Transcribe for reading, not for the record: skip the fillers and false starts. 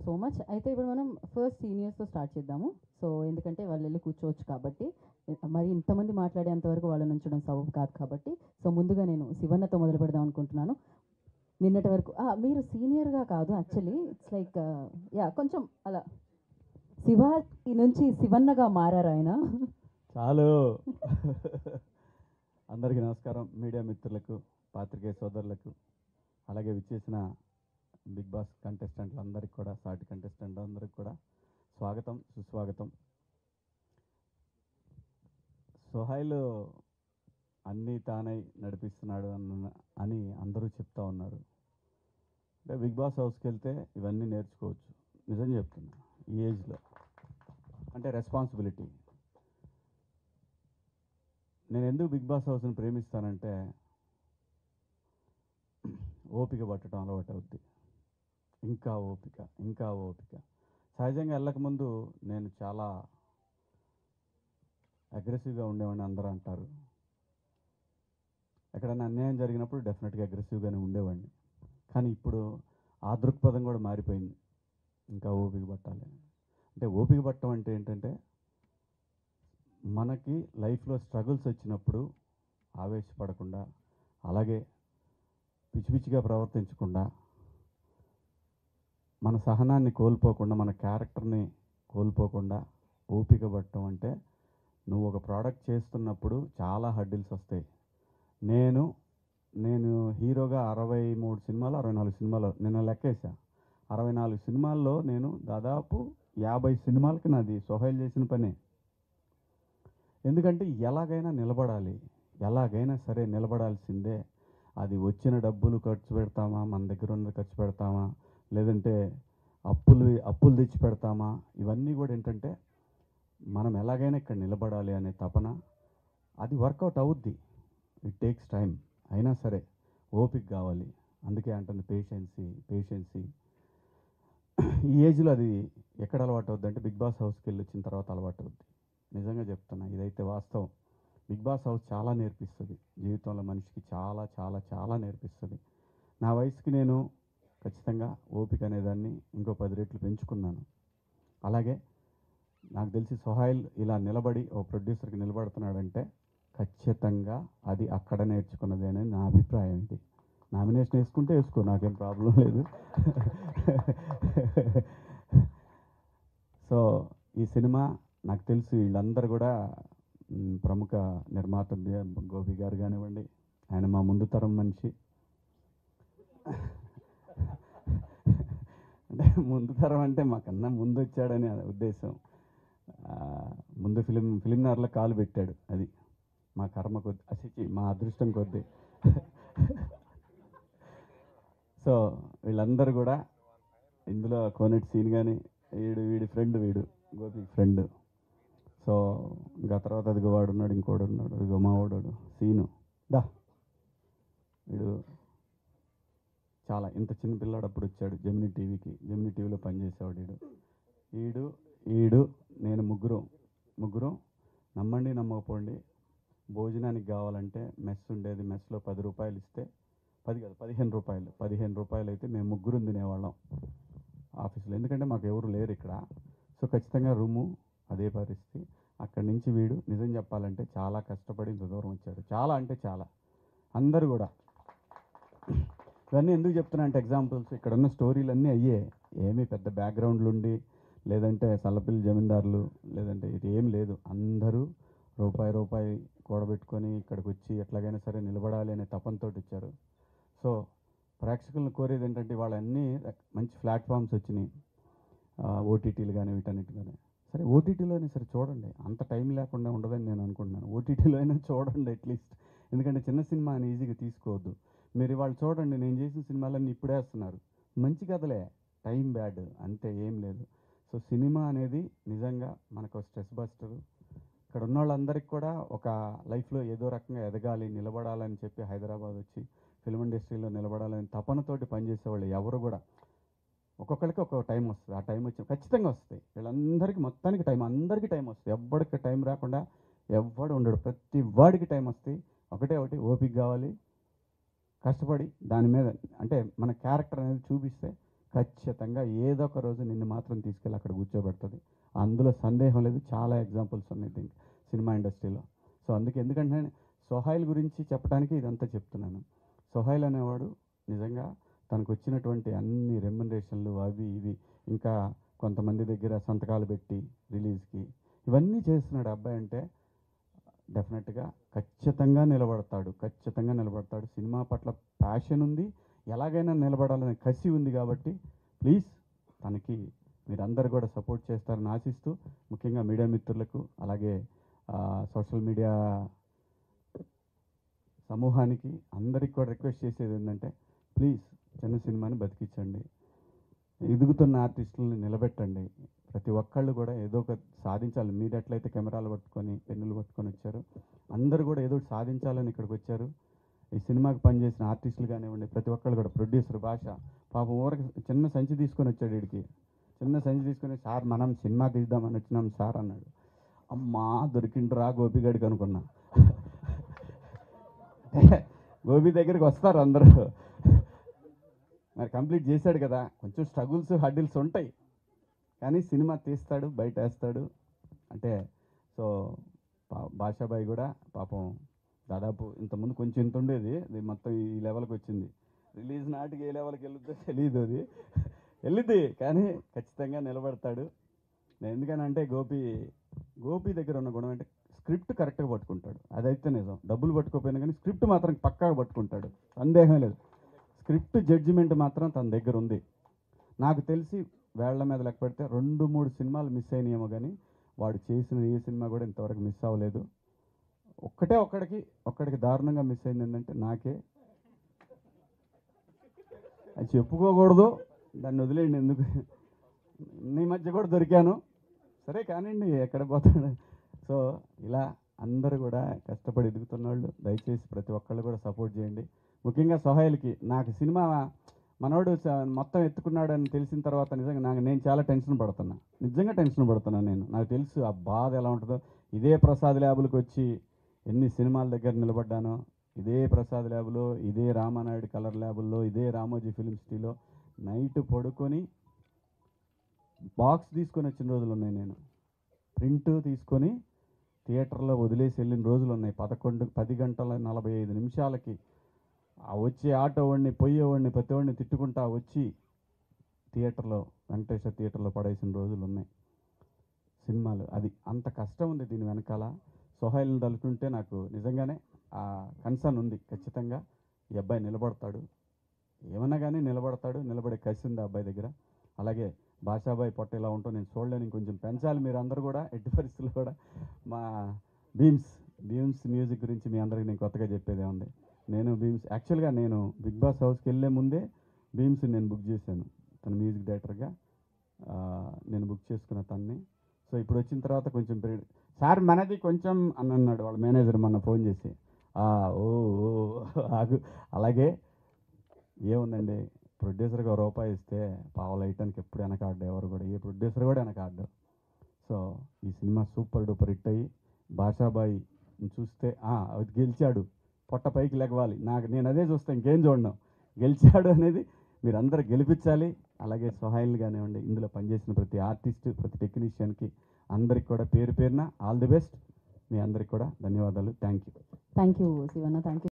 So much. అయితే ఇప్పుడు మనం ఫస్ట్ సీనియర్స్తో స్టార్ట్ చేద్దాము. సో ఎందుకంటే వాళ్ళు వెళ్ళి కూర్చోవచ్చు కాబట్టి, మరి ఇంతమంది మాట్లాడేంత వరకు వాళ్ళని ఉంచడం సబబు కాదు కాబట్టి, సో ముందుగా నేను శివన్నతో మొదలు పెడదాం అనుకుంటున్నాను. నిన్నటి వరకు మీరు సీనియర్గా కాదు యాక్చువల్లీ, ఇట్స్ లైక్ కొంచెం అలా శివాజీ నుంచి శివన్నగా మారారు ఆయన. చాలు. అందరికీ నమస్కారం. మీడియా మిత్రులకు, పాత్రికేయ సోదరులకు, అలాగే విచ్చేసిన బిగ్ బాస్ కంటెస్టెంట్లు అందరికీ కూడా, సాటి కంటెస్టెంట్ అందరికి కూడా స్వాగతం, సుస్వాగతం. సోహైల్ అన్నీ తానై నడిపిస్తున్నాడు అని అందరూ చెప్తా ఉన్నారు. అంటే బిగ్ బాస్ హౌస్కి వెళ్తే ఇవన్నీ నేర్చుకోవచ్చు. నిజం చెప్తున్నా, ఈ ఏజ్లో అంటే రెస్పాన్సిబిలిటీ. నేను ఎందుకు బిగ్ బాస్ హౌస్ని ప్రేమిస్తానంటే, ఓపిక పట్టడం అలవాటు అవుద్ది. ఇంకా ఓపిక, ఇంకా ఓపిక. సహజంగా వెళ్ళకముందు నేను చాలా అగ్రెసివ్గా ఉండేవాడిని, అందరూ అంటారు. ఎక్కడైనా అన్యాయం జరిగినప్పుడు డెఫినెట్గా అగ్రెసివ్గానే ఉండేవాడిని. కానీ ఇప్పుడు ఆ దృక్పథం కూడా మారిపోయింది. ఇంకా ఓపిక పట్టాలి అంటే, ఓపిక పట్టడం అంటే ఏంటంటే, మనకి లైఫ్లో స్ట్రగుల్స్ వచ్చినప్పుడు ఆవేశపడకుండా, అలాగే పిచ్చి పిచ్చిగా ప్రవర్తించకుండా, మన సహనాన్ని కోల్పోకుండా, మన క్యారెక్టర్ని కోల్పోకుండా ఓపిక పట్టడం అంటే, నువ్వు ఒక ప్రోడక్ట్ చేస్తున్నప్పుడు చాలా హడ్డిల్స్ వస్తాయి. నేను హీరోగా 63 సినిమాలు, 64 సినిమాలు నిన్న లెక్కేసా. 64 సినిమాల్లో నేను దాదాపు 50 సినిమాలకి నాది సోహైల్ చేసిన పనే. ఎందుకంటే ఎలాగైనా నిలబడాలి, ఎలాగైనా సరే నిలబడాల్సిందే. అది వచ్చిన డబ్బులు ఖర్చు పెడతామా, మన దగ్గర ఉన్నది ఖర్చు పెడతామా, లేదంటే అప్పులు తెచ్చి పెడతామా, ఇవన్నీ కూడా ఏంటంటే మనం ఎలాగైనా ఇక్కడ నిలబడాలి అనే తపన. అది వర్కౌట్ అవుద్ది, ఇట్ టేక్స్ టైం. అయినా సరే ఓపిక కావాలి. అందుకే అంటుంది పేషెన్సీ. ఈ ఏజ్లో అది ఎక్కడ అలవాటు అవుద్ది అంటే, బిగ్ బాస్ హౌస్కి వెళ్ళి వచ్చిన తర్వాత అలవాటు అవుద్ది. నిజంగా చెప్తున్నా, ఇదైతే వాస్తవం. బిగ్ బాస్ హౌస్ చాలా నేర్పిస్తుంది జీవితంలో, మనిషికి చాలా చాలా చాలా నేర్పిస్తుంది. నా వయసుకి నేను ఖచ్చితంగా ఓపిక అనేదాన్ని ఇంకో 10 రెట్లు పెంచుకున్నాను. అలాగే నాకు తెలిసి సోహైల్ ఇలా నిలబడి ఓ ప్రొడ్యూసర్కి నిలబడుతున్నాడంటే ఖచ్చితంగా అది అక్కడ నేర్చుకున్నది అని నా అభిప్రాయం. ఇది నామినేషన్ వేసుకుంటే వేసుకో, నాకేం ప్రాబ్లం లేదు. సో ఈ సినిమా నాకు తెలిసి వీళ్ళందరూ కూడా ప్రముఖ నిర్మాత గోపి గారు కానివ్వండి, ఆయన మా ముందు తరం మనిషి. అంటే ముందు తరం అంటే మాకన్నా ముందు వచ్చాడని ఉద్దేశం. ముందు ఫిలిం నగర్లో కాలు పెట్టాడు. అది మా కర్మ కొద్ది, మా అదృష్టం కొద్ది. సో వీళ్ళందరూ కూడా ఇందులో కోనేటి సీన్ కానీ, వీడి ఫ్రెండ్, గోపి ఫ్రెండ్. సో ఇంకా తర్వాత అదిగో వాడు ఉన్నాడు, ఇంకోడు ఉన్నాడు, అదిగో మా వాడు సీను. వీడు చాలా ఇంత చిన్న పిల్లాడు అప్పుడు వచ్చాడు జెమినీ టీవీలో పనిచేసేవాడు. వీడు నేను ముగ్గురం నమ్మండి నమ్మకపోండి, భోజనానికి కావాలంటే మెస్ ఉండేది. మెస్లో 10 రూపాయలు ఇస్తే, 15 రూపాయలు అయితే మేము ముగ్గురు తినేవాళ్ళం ఆఫీస్లో. ఎందుకంటే మాకు ఎవరు లేరు ఇక్కడ. సో ఖచ్చితంగా రూము అదే పరిస్థితి. అక్కడి నుంచి వీడు నిజం చెప్పాలంటే చాలా కష్టపడి ఇంత దూరం వచ్చాడు. చాలా అంటే చాలా. అందరూ కూడా ఇవన్నీ ఎందుకు చెప్తున్నా అంటే, ఎగ్జాంపుల్స్ ఇక్కడ ఉన్న స్టోరీలు అన్నీ అయ్యే. ఏమీ పెద్ద బ్యాక్గ్రౌండ్లు ఉండి, లేదంటే సల్లపిల్లి జమీందారులు, లేదంటే ఇది ఏం లేదు. అందరూ రూపాయి కూడబెట్టుకొని ఇక్కడికి వచ్చి ఎట్లాగైనా సరే నిలబడాలి అనే తపనతో వచ్చారు. సో ప్రేక్షకులను కోరేది ఏంటంటే, వాళ్ళన్నీ మంచి ప్లాట్ఫామ్స్ వచ్చినాయి, ఓటీటీలు కానీ వీటన్నిటి కానీ. సరే ఓటీటీలో అయినా సరే చూడండి, అంత టైం లేకుండా ఉండదని నేను అనుకుంటున్నాను. ఓటీటీలో అయినా చూడండి అట్లీస్ట్. ఎందుకంటే చిన్న సినిమా అని ఈజీగా తీసుకోవద్దు. మీరు ఇవాళ చూడండి, నేను చేసిన సినిమాలన్నీ ఇప్పుడే వేస్తున్నారు. మంచి కథలే, టైం బ్యాడ్ అంతే, ఏం లేదు. సో సినిమా అనేది నిజంగా మనకు స్ట్రెస్ బస్టరు. ఇక్కడ ఉన్న వాళ్ళందరికీ కూడా ఒక లైఫ్లో ఏదో రకంగా ఎదగాలి, నిలబడాలని చెప్పి హైదరాబాద్ వచ్చి ఫిల్మ్ ఇండస్ట్రీలో నిలబడాలని తపనతోటి పనిచేసేవాళ్ళు ఎవరు కూడా. ఒక్కొక్కరికి ఒక్కొక్క టైం వస్తుంది. ఆ టైం వచ్చి ఖచ్చితంగా వస్తాయి. వీళ్ళందరికీ మొత్తానికి అందరికీ టైం వస్తుంది. ఎవ్వడికి టైం రాకుండా ఎవ్వడు ఉండడు. ప్రతి వాడికి టైం వస్తాయి. ఒకటి ఓపిక కావాలి, కష్టపడి దాని మీద అంటే మన క్యారెక్టర్ అనేది చూపిస్తే ఖచ్చితంగా ఏదో ఒక రోజు నిన్ను మాత్రం తీసుకెళ్ళి అక్కడ కూర్చోబెడుతుంది. అందులో సందేహం లేదు. చాలా ఎగ్జాంపుల్స్ ఉన్నాయి దీనికి సినిమా ఇండస్ట్రీలో. సో అందుకే ఎందుకంటే సోహైల్ గురించి చెప్పడానికి ఇదంతా చెప్తున్నాను. సోహైల్ అనేవాడు నిజంగా తనకు వచ్చినటువంటి అన్ని రెమ్యునరేషన్లు అవి ఇవి ఇంకా కొంతమంది దగ్గర సంతకాలు పెట్టి రిలీజ్కి ఇవన్నీ చేస్తున్నాడు అబ్బాయి. అంటే డెఫినెట్గా ఖచ్చితంగా నిలబడతాడు, ఖచ్చితంగా నిలబడతాడు. సినిమా పట్ల ప్యాషన్ ఉంది, ఎలాగైనా నిలబడాలనే కసి ఉంది. కాబట్టి ప్లీజ్ తనకి మీరందరూ కూడా సపోర్ట్ చేస్తారని ఆశిస్తూ, ముఖ్యంగా మీడియా మిత్రులకు అలాగే సోషల్ మీడియా సమూహానికి అందరికి కూడా రిక్వెస్ట్ చేసేది ఏంటంటే ప్లీజ్ చిన్న సినిమాని బతికించండి, ఎదుగుతున్న ఆర్టిస్టులను నిలబెట్టండి. ప్రతి ఒక్కళ్ళు కూడా ఏదో ఒక సాధించాలి. మీరు ఎట్లయితే కెమెరాలు పట్టుకొని పెన్నులు పట్టుకొని వచ్చారు, అందరూ కూడా ఏదో ఒకటి సాధించాలని ఇక్కడికి వచ్చారు. ఈ సినిమాకి పనిచేసిన ఆర్టిస్టులు కానివ్వండి, ప్రతి ఒక్కళ్ళు కూడా ప్రొడ్యూసర్ భాష పాపం ఊరికి చిన్న సంచి తీసుకొని వచ్చాడు. వీడికి చిన్న సంచి తీసుకొని, సార్ మనం సినిమా తీద్దామని వచ్చినాం సార్ అన్నాడు. అమ్మా దొరికిండ్రా గోపిగాడికి అనుకున్నా. గోపి దగ్గరికి వస్తారు అందరూ. మరి కంప్లీట్ చేశాడు కదా, కొంచెం స్ట్రగుల్స్ హడ్డిల్స్ ఉంటాయి, కానీ సినిమా తీస్తాడు, బయట వేస్తాడు. అంటే సో భాషాబాయి కూడా పాపం దాదాపు ఇంతకుముందు కొంచెం ఇంత ఉండేది, అది మొత్తం ఈ లెవెల్కి వచ్చింది. రిలీజ్ నాటికి ఏ లెవెల్కి వెళ్ళుద్దో తెలియదు, అది వెళ్ళిద్ది, కానీ ఖచ్చితంగా నిలబడతాడు. నేను ఎందుకనంటే గోపి దగ్గర ఉన్న గుణం అంటే స్క్రిప్ట్ కరెక్ట్గా పట్టుకుంటాడు. అదైతే నిజం. డబ్బులు పట్టుకోపోయినా కానీ స్క్రిప్ట్ మాత్రం పక్కాగా పట్టుకుంటాడు, సందేహం లేదు. స్క్రిప్ట్ జడ్జిమెంట్ మాత్రం తన దగ్గర ఉంది. నాకు తెలిసి వేళ్ల మీద లెక్క పెడితే 2-3 సినిమాలు మిస్ అయినాయేమో, కానీ వాడు చేసిన ఏ సినిమా కూడా ఇంతవరకు మిస్ అవ్వలేదు. ఒక్కడికి దారుణంగా మిస్ అయింది ఏంటంటే నాకే. అది చెప్పుకోకూడదు, దాన్ని వదిలేయండి, ఎందుకు నీ మధ్య కూడా దొరికాను సరే కానివ్వండి, ఎక్కడ పోతాడు. సో ఇలా అందరూ కూడా కష్టపడి ఎదుగుతున్న వాళ్ళు దయచేసి ప్రతి ఒక్కళ్ళు కూడా సపోర్ట్ చేయండి. ముఖ్యంగా సోహైల్కి నాకు సినిమా మనోడు మొత్తం ఎత్తుకున్నాడు అని తెలిసిన తర్వాత నిజంగా నేను చాలా టెన్షన్ పడుతున్నా, నిజంగా టెన్షన్ పడుతున్నాను. నాకు తెలుసు ఆ బాధ ఎలా ఉంటుందో. ఇదే ప్రసాద్ ల్యాబులకు వచ్చి ఎన్ని సినిమాల దగ్గర నిలబడ్డానో, ఇదే ప్రసాద్ ల్యాబులో, ఇదే రామానాయుడు కలర్ ల్యాబుల్లో, ఇదే రామోజీ ఫిలిం సిటీలో నైట్ పడుకొని బాక్స్ తీసుకొని వచ్చిన రోజులు ఉన్నాయి. నేను ప్రింట్ తీసుకొని థియేటర్లో వదిలేసి వెళ్ళిన రోజులు ఉన్నాయి. 10 గంటల 45 నిమిషాలకి ఆ వచ్చే ఆటో వాడిని పోయేవాడిని ప్రతి వాడిని తిట్టుకుంటా వచ్చి థియేటర్లో వెంకటేశ్వర థియేటర్లో పడేసిన రోజులు ఉన్నాయి. సినిమాలు అది అంత కష్టం ఉంది దీని వెనకాల. సోహైల్ని తలుచుకుంటే నాకు నిజంగానే ఆ కన్సర్న్ ఉంది. ఖచ్చితంగా ఈ అబ్బాయి నిలబడతాడు, ఏమన్నా కానీ నిలబడతాడు, నిలబడే కసి ఉంది ఆ అబ్బాయి దగ్గర. అలాగే భాషాబాయి పొట్ట ఇలా ఉంటూ నేను చూడలేను, ఇంకొంచెం పెంచాలి మీరు అందరూ కూడా. ఎట్టి పరిస్థితుల్లో కూడా మా భీమ్స్ మ్యూజిక్ గురించి మీ అందరికీ నేను కొత్తగా చెప్పేదే ఉంది. నేను యాక్చువల్గా నేను బిగ్ బాస్ హౌస్కి వెళ్ళే ముందే భీమ్స్ నేను బుక్ చేశాను. తన మ్యూజిక్ డైరెక్టర్గా నేను బుక్ చేసుకున్న తన్ని. సో ఇప్పుడు వచ్చిన తర్వాత కొంచెం సార్ మనది కొంచెం అని అన్నాడు వాళ్ళ మేనేజర్ మొన్న ఫోన్ చేసి. ఓ ఆగు. అలాగే ఏముందండి, ప్రొడ్యూసర్గా ₹1 ఇస్తే పావులు వేయటానికి ఎప్పుడు వెనకాడ్డు, ఎవరు కూడా ఏ ప్రొడ్యూసర్ కూడా వెనకాడ్డు. సో ఈ సినిమా సూపర్ డూపర్ హిట్ అయ్యి భాషాబాయి చూస్తే అది గెలిచాడు, పొట్ట పైకి లెగవాలి. నేను అదే చూస్తాను, ఇంకేం చూడను. గెలిచాడు అనేది మీరందరూ గెలిపించాలి. అలాగే సోహైల్ కానివ్వండి, ఇందులో పనిచేసిన ప్రతి ఆర్టిస్ట్, ప్రతి టెక్నీషియన్కి అందరికి కూడా పేరు పేరున ఆల్ ది బెస్ట్. మీ అందరికి కూడా ధన్యవాదాలు. Thank you Shivanna, thank you.